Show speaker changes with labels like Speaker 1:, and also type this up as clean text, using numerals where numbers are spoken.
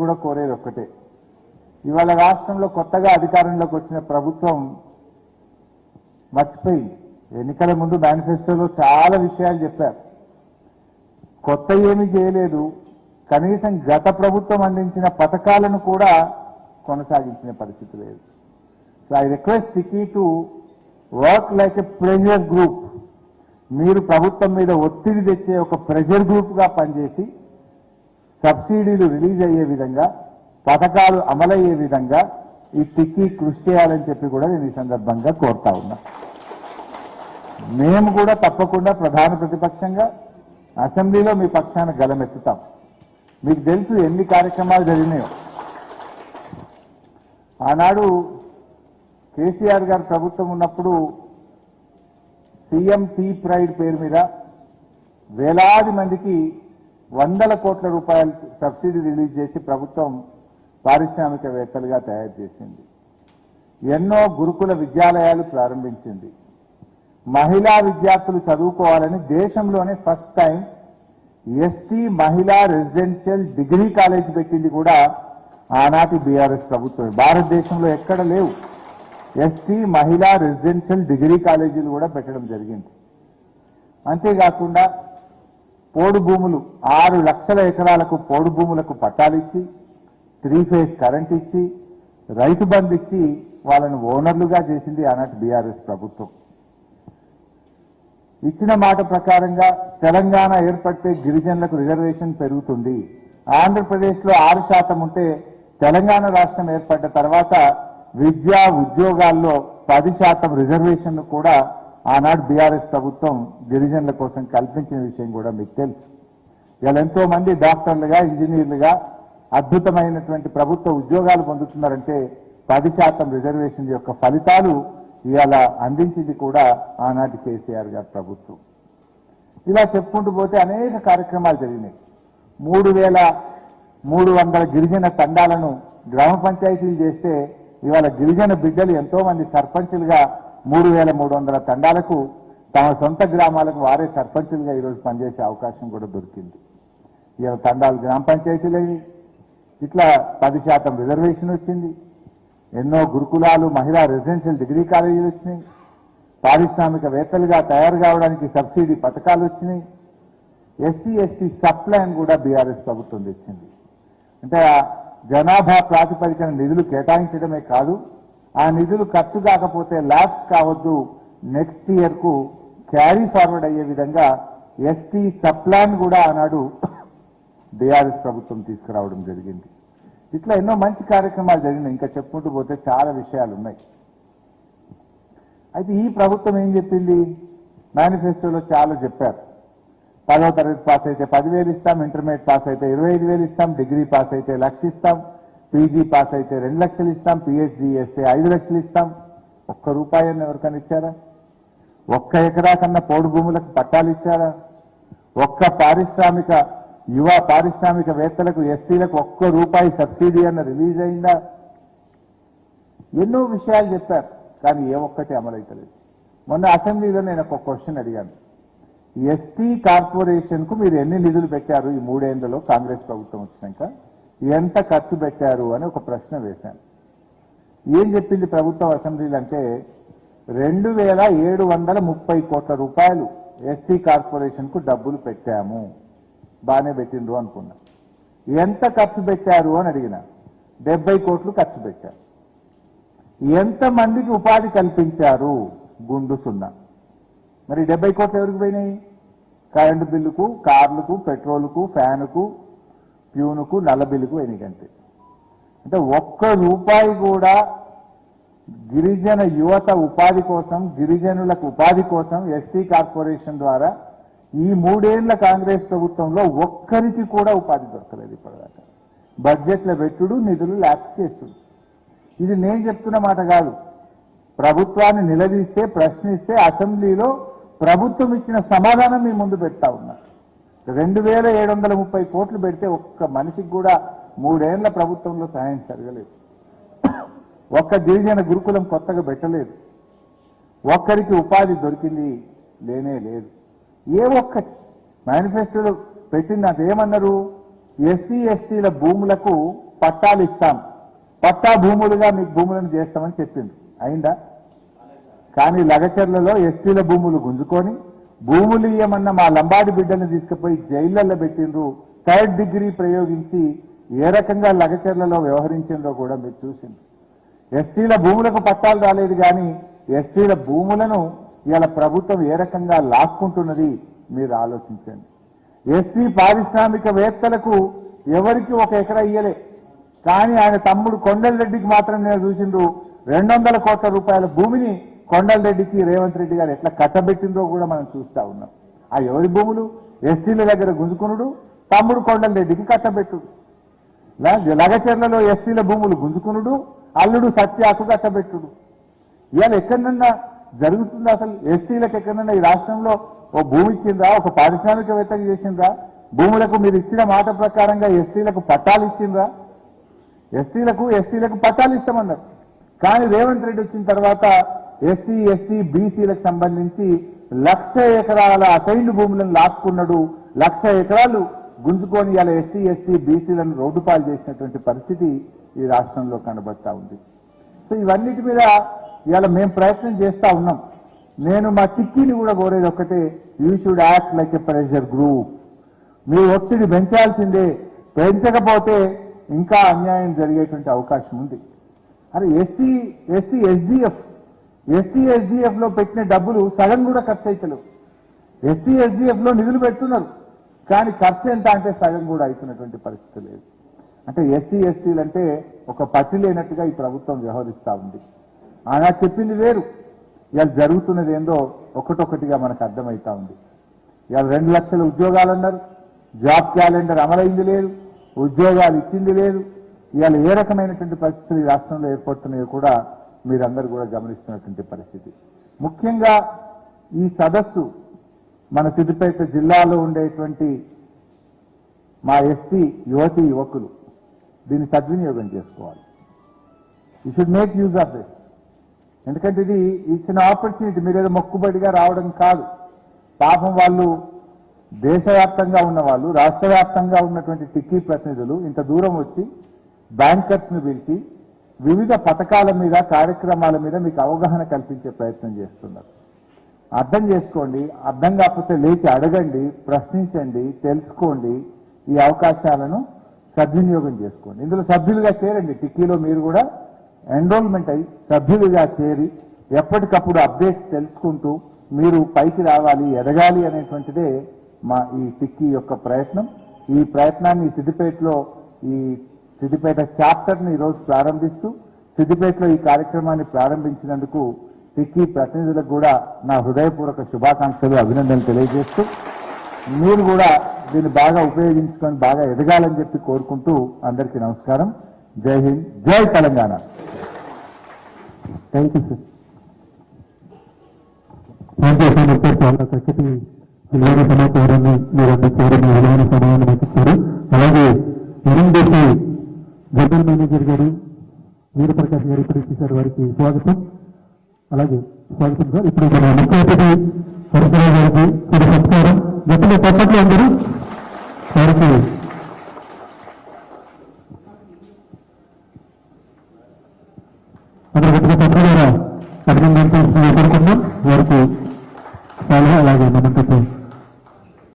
Speaker 1: కూడా కోరేది ఒక్కటే. ఇవాళ రాష్ట్రంలో కొత్తగా అధికారంలోకి వచ్చిన ప్రభుత్వం మర్చిపోయింది. ఎన్నికల ముందు మేనిఫెస్టోలో చాలా విషయాలు చెప్పారు. కొత్త ఏమీ చేయలేదు. కనీసం గత ప్రభుత్వం అందించిన పథకాలను కూడా కొనసాగించిన పరిస్థితి లేదు. సో ఐ రిక్వెస్ట్ టికీ to work like a pressure group. మీరు ప్రభుత్వం మీద ఒత్తిడి తెచ్చే ఒక ప్రెషర్ గ్రూప్గా పనిచేసి సబ్సిడీలు రిలీజ్ అయ్యే విధంగా, పథకాలు అమలయ్యే విధంగా ఈ టిక్కీ కృషి చేయాలని చెప్పి కూడా నేను ఈ సందర్భంగా కోరుతా ఉన్నా. మేము కూడా తప్పకుండా ప్రధాన ప్రతిపక్షంగా అసెంబ్లీలో మీ పక్షాన గలమెత్తుతాం. మీకు తెలుసు ఎన్ని కార్యక్రమాలు జరిగినాయో. ఆనాడు కేసీఆర్ గారు ప్రభుత్వం ఉన్నప్పుడు సీఎం టీ ప్రైడ్ పేరు మీద వేలాది మందికి 100 కోట్ల రూపాయలు సబ్సిడీ రిలీజ్ చేసి ప్రభుత్వం పారిశ్రామికవేత్తలుగా తయారు చేసింది. ఎన్నో గురుకుల విద్యాలయాలు ప్రారంభించింది. మహిళా విద్యార్థులు చదువుకోవాలని దేశంలోనే ఫస్ట్ టైం ఎస్టీ మహిళా రెసిడెన్షియల్ డిగ్రీ కాలేజ్ పెట్టింది కూడా ఆనాటి బీఆర్ఎస్ ప్రభుత్వం. భారతదేశంలో ఎక్కడ లేవు ఎస్టీ మహిళా రెసిడెన్షియల్ డిగ్రీ కాలేజీలు కూడా పెట్టడం జరిగింది. అంతేకాకుండా పోడు భూములు 6 లక్షల ఎకరాలకు పోడు భూములకు పట్టాలిచ్చి 3 ఫేజ్ కరెంట్ ఇచ్చి రైతు బంధు ఇచ్చి వాళ్ళను ఓనర్లుగా చేసింది ఆనాటి బీఆర్ఎస్ ప్రభుత్వం. ఇచ్చిన మాట ప్రకారంగా తెలంగాణ ఏర్పడితే గిరిజనులకు రిజర్వేషన్ పెరుగుతుంది. ఆంధ్రప్రదేశ్లో 6% ఉంటే తెలంగాణ రాష్ట్రం ఏర్పడ్డ తర్వాత విద్యా ఉద్యోగాల్లో 10% రిజర్వేషన్ కూడా ఆనాడు బీఆర్ఎస్ ప్రభుత్వం గిరిజనుల కోసం కల్పించిన విషయం కూడా మీకు తెలుసు. ఇలా ఎంతో మంది డాక్టర్లుగా, ఇంజనీర్లుగా అద్భుతమైనటువంటి ప్రభుత్వ ఉద్యోగాలు పొందుతున్నారంటే 10% రిజర్వేషన్ యొక్క ఫలితాలు ఇవాళ అందించింది కూడా ఆనాటి కేసీఆర్ గారి ప్రభుత్వం. ఇలా చెప్పుకుంటూ పోతే అనేక కార్యక్రమాలు జరిగినాయి. 3,300 గిరిజన తండాలను గ్రామ పంచాయతీలు చేస్తే ఇవాళ గిరిజన బిడ్డలు ఎంతో మంది సర్పంచులుగా 3,300 తండాలకు తమ సొంత గ్రామాలకు వారే సర్పంచులుగా ఈరోజు పనిచేసే అవకాశం కూడా దొరికింది. ఇవాళ తండాలు గ్రామ పంచాయతీలు ఇట్లా 10% రిజర్వేషన్ వచ్చింది. ఎన్నో గురుకులాలు, మహిళా రెసిడెన్షియల్ డిగ్రీ కాలేజీలు వచ్చినాయి. పారిశ్రామికవేత్తలుగా తయారు కావడానికి సబ్సిడీ పథకాలు వచ్చినాయి. ఎస్సీ ఎస్టీ సబ్ ప్లాన్ కూడా బీఆర్ఎస్ ప్రభుత్వం తెచ్చింది. అంటే జనాభా ప్రాతిపదికన నిధులు కేటాయించడమే కాదు, ఆ నిధులు ఖర్చు కాకపోతే ల్యాప్స్ కావద్దు, నెక్స్ట్ ఇయర్ కు క్యారీ ఫార్వర్డ్ అయ్యే విధంగా ఎస్టీ సబ్ ప్లాన్ కూడా ఆనాడు బీఆర్ఎస్ ప్రభుత్వం తీసుకురావడం జరిగింది. ఇట్లా ఎన్నో మంచి కార్యక్రమాలు జరిగినాయి. ఇంకా చెప్పుకుంటూ పోతే చాలా విషయాలు ఉన్నాయి. అయితే ఈ ప్రభుత్వం ఏం చెప్పింది? మేనిఫెస్టోలో చాలా చెప్పారు. 10వ తరగతి పాస్ అయితే 10,000 ఇస్తాం, ఇంటర్మీడియట్ పాస్ అయితే 25,000 ఇస్తాం, డిగ్రీ పాస్ అయితే 1,00,000 ఇస్తాం, పీజీ పాస్ అయితే 2 లక్షలు ఇస్తాం, పిహెచ్డీ చేస్తే 5 లక్షలు ఇస్తాం. ఒక్క రూపాయని ఎవరికైనా ఇచ్చారా? ఒక్క ఎకరా కన్నా పోడు భూములకు పట్టాలు ఇచ్చారా? ఒక్క యువ పారిశ్రామికవేత్తలకు, ఎస్టీలకు ఒక్క రూపాయి సబ్సిడీ అన్న రిలీజ్ అయిందా? ఎన్నో విషయాలు చెప్పారు, కానీ ఏ ఒక్కటి అమలైతలేదు. మొన్న అసెంబ్లీలో నేను ఒక క్వశ్చన్ అడిగాను. ఎస్టీ కార్పొరేషన్ కు మీరు ఎన్ని నిధులు పెట్టారు ఈ 3 ఏళ్లలో కాంగ్రెస్ ప్రభుత్వం వచ్చినాక, ఎంత ఖర్చు పెట్టారు అని ఒక ప్రశ్న వేశాను. ఏం చెప్పింది ప్రభుత్వం అసెంబ్లీలో అంటే 2,730 కోట్ల రూపాయలు ఎస్టీ కార్పొరేషన్ కు డబ్బులు పెట్టాము. బాగానే పెట్టిండ్రు అనుకున్నా. ఎంత ఖర్చు పెట్టారు అని అడిగిన 70 కోట్లు ఖర్చు పెట్టారు. ఎంత మందికి ఉపాధి కల్పించారు? గుండు సున్నా. మరి 70 కోట్లు ఎవరికి పోయినాయి? కరెంటు బిల్లుకు, కార్లకు, పెట్రోలుకు, ఫ్యానుకు, ప్యూనుకు, నల్ల బిల్లుకు పోయినాయి. అంటే ఒక్క రూపాయి కూడా గిరిజన యువత ఉపాధి కోసం, గిరిజనులకు ఉపాధి కోసం ఎస్టీ కార్పొరేషన్ ద్వారా ఈ 3 ఏళ్ల కాంగ్రెస్ ప్రభుత్వంలో ఒక్కరికి కూడా ఉపాధి దొరకలేదు ఇప్పటిదాకా. బడ్జెట్ల పెట్టుడు, నిధులు ల్యాప్స్ చేస్తుడు. ఇది నేను చెప్తున్న మాట కాదు. ప్రభుత్వాన్ని నిలదీస్తే, ప్రశ్నిస్తే అసెంబ్లీలో ప్రభుత్వం ఇచ్చిన సమాధానం మీ ముందు పెడతా ఉన్నా. 2,730 కోట్లు పెడితే ఒక్క మనిషికి కూడా 3 ఏళ్ల ప్రభుత్వంలో సహాయం జరగలేదు. ఒక్క గిరిజన గురుకులం కొత్తగా పెట్టలేదు. ఒక్కరికి ఉపాధి దొరికింది లేనే లేదు. ఏ ఒక్కటి మేనిఫెస్టోలో పెట్టింది. అదేమన్నారు? ఎస్సీ ఎస్టీల భూములకు పట్టాలు ఇస్తాం, పట్టా భూములుగా మీకు భూములను చేస్తామని చెప్పింది. అయిందా? కానీ లగచర్లలో ఎస్టీల భూములు గుంజుకొని భూములు ఇయ్యమన్న మా లంబాడి బిడ్డలను తీసుకుపోయి జైళ్లలో పెట్టిండ్రు. థర్డ్ డిగ్రీ ప్రయోగించి ఏ రకంగా లగచర్లలో వ్యవహరించిందో కూడా మీరు చూసింది. ఎస్టీల భూములకు పట్టాలు రాలేదు, కానీ ఎస్టీల భూములను ఇవాళ ప్రభుత్వం ఏ రకంగా లాక్కుంటున్నది మీరు ఆలోచించండి. ఎస్టీ పారిశ్రామికవేత్తలకు ఎవరికి ఒక ఎకరా ఇయ్యలే, కానీ ఆయన తమ్ముడు కొండలరెడ్డికి మాత్రం నేను చూసిండ్రు 200 కోట్ల రూపాయల భూమిని కొండలరెడ్డికి రేవంత్ రెడ్డి గారు ఎట్లా కట్టబెట్టిందో కూడా మనం చూస్తా ఉన్నాం. ఆ ఎవరి భూములు? ఎస్టీల దగ్గర గుంజుకునుడు, తమ్ముడు కొండలరెడ్డికి కట్టబెట్టుడు. లగచర్లలో ఎస్టీల భూములు గుంజుకునుడు, అల్లుడు సత్యాకు కట్టబెట్టుడు. ఇవాళ ఎక్కడన్నా జరుగుతుందా? అసలు ఎస్టీలకు ఎక్కడన్నా ఈ రాష్ట్రంలో ఓ భూమి ఇచ్చిందా? ఒక పారిశ్రామికవేత్తకు చేసిందా? భూములకు మీరు ఇచ్చిన మాట ప్రకారంగా ఎస్టీలకు పట్టాలు ఇచ్చిందా? ఎస్టీలకు పట్టాలు ఇస్తామన్నారు. కానీ రేవంత్ రెడ్డి వచ్చిన తర్వాత ఎస్సీ ఎస్టీ బీసీలకు సంబంధించి 1,00,000 ఎకరాల అసైన్డ్ భూములను లాక్కున్నాడు. 1,00,000 ఎకరాలు గుంజుకొని ఇలా ఎస్సీ ఎస్టీ బీసీలను రోడ్డుపాలు చేసినటువంటి పరిస్థితి ఈ రాష్ట్రంలో కనబడతా ఉంది. సో ఇవన్నిటి మీద ఇవాళ మేము ప్రయత్నం చేస్తా ఉన్నాం. నేను మా టిక్కీని కూడా కోరేది ఒక్కటే, you should act like a pressure group. మీరు ఒత్తిడి పెంచాల్సిందే, పెంచకపోతే ఇంకా అన్యాయం జరిగేటువంటి అవకాశం ఉంది. అరే ఎస్సీ ఎస్డిఎఫ్ లో పెట్టిన డబ్బులు సగం కూడా ఖర్చు అవుతలేవు. ఎస్సీ ఎస్డిఎఫ్ లో నిధులు పెడుతున్నారు, కానీ ఖర్చు ఎంత అంటే సగం కూడా అవుతున్నటువంటి పరిస్థితి లేదు. అంటే ఎస్సీ ఎస్టీలు అంటే ఒక పట్టి లేనట్టుగా ఈ ప్రభుత్వం వ్యవహరిస్తూ ఉంది. ఆయన చెప్పింది వేరు, ఇవాళ జరుగుతున్నది ఏందో ఒకటొకటిగా మనకు అర్థమవుతా ఉంది. ఇవాళ 2 లక్షల ఉద్యోగాలు అన్నారు, జాబ్ క్యాలెండర్ అమలైంది లేదు, ఉద్యోగాలు ఇచ్చింది లేదు. ఇవాళ ఏ రకమైనటువంటి పరిస్థితులు ఈ రాష్ట్రంలో ఏర్పడుతున్నాయో కూడా మీరందరూ కూడా గమనిస్తున్నటువంటి పరిస్థితి. ముఖ్యంగా ఈ సదస్సు మన సిద్దిపేట జిల్లాలో ఉండేటువంటి మా ఎస్టీ యువతీ యువకులు దీన్ని సద్వినియోగం చేసుకోవాలి. You should make use of this. ఎందుకంటే ఇది ఇచ్చిన ఆపర్చునిటీ. మీరు ఏదో మొక్కుబడిగా రావడం కాదు. పాపం వాళ్ళు దేశవ్యాప్తంగా ఉన్న వాళ్ళు, రాష్ట్ర వ్యాప్తంగా ఉన్నటువంటి టిక్కీ ప్రతినిధులు ఇంత దూరం వచ్చి బ్యాంకర్స్ ను పిలిచి వివిధ పథకాల మీద, కార్యక్రమాల మీద మీకు అవగాహన కల్పించే ప్రయత్నం చేస్తున్నారు. అర్థం చేసుకోండి. అర్థం కాకపోతే లేచి అడగండి, ప్రశ్నించండి, తెలుసుకోండి. ఈ అవకాశాలను సద్వినియోగం చేసుకోండి. ఇందులో సభ్యులుగా చేరండి. టిక్కీలో మీరు కూడా ఎన్రోల్మెంట్ అయ్యి సభ్యులుగా చేరి ఎప్పటికప్పుడు అప్డేట్స్ తెలుసుకుంటూ మీరు పైకి రావాలి, ఎదగాలి అనేటువంటిదే మా ఈ టిక్కీ యొక్క ప్రయత్నం. ఈ ప్రయత్నాన్ని సిద్దిపేట చాప్టర్ని ఈరోజు ప్రారంభిస్తూ సిద్దిపేటలో ఈ కార్యక్రమాన్ని ప్రారంభించినందుకు టిక్కీ ప్రతినిధులకు కూడా నా హృదయపూర్వక శుభాకాంక్షలు, అభినందనలు తెలియజేస్తూ మీరు కూడా దీన్ని బాగా ఉపయోగించుకొని బాగా ఎదగాలని చెప్పి కోరుకుంటూ అందరికీ నమస్కారం. జై హింద్, జై తెలంగాణ.
Speaker 2: Thank you sir. చాలా చక్కటి విలువైన సమాచారాన్ని మీరు అందించారు, మీ విలువైన సమయాన్ని అందిస్తారు. అలాగే ఎన్ఎండిసి జనరల్ మేనేజర్ గారు వీరప్రకాష్ గారు ఇప్పుడు ఇచ్చేసారు, వారికి స్వాగతం. అలాగే స్వాగతం సార్. ఇప్పుడు మన ముఖ్య అతిథి హరిశరావు గారికి కూడా సంస్కారం. గతంలో పద్ధతులు అందరూ వారికి అభినందన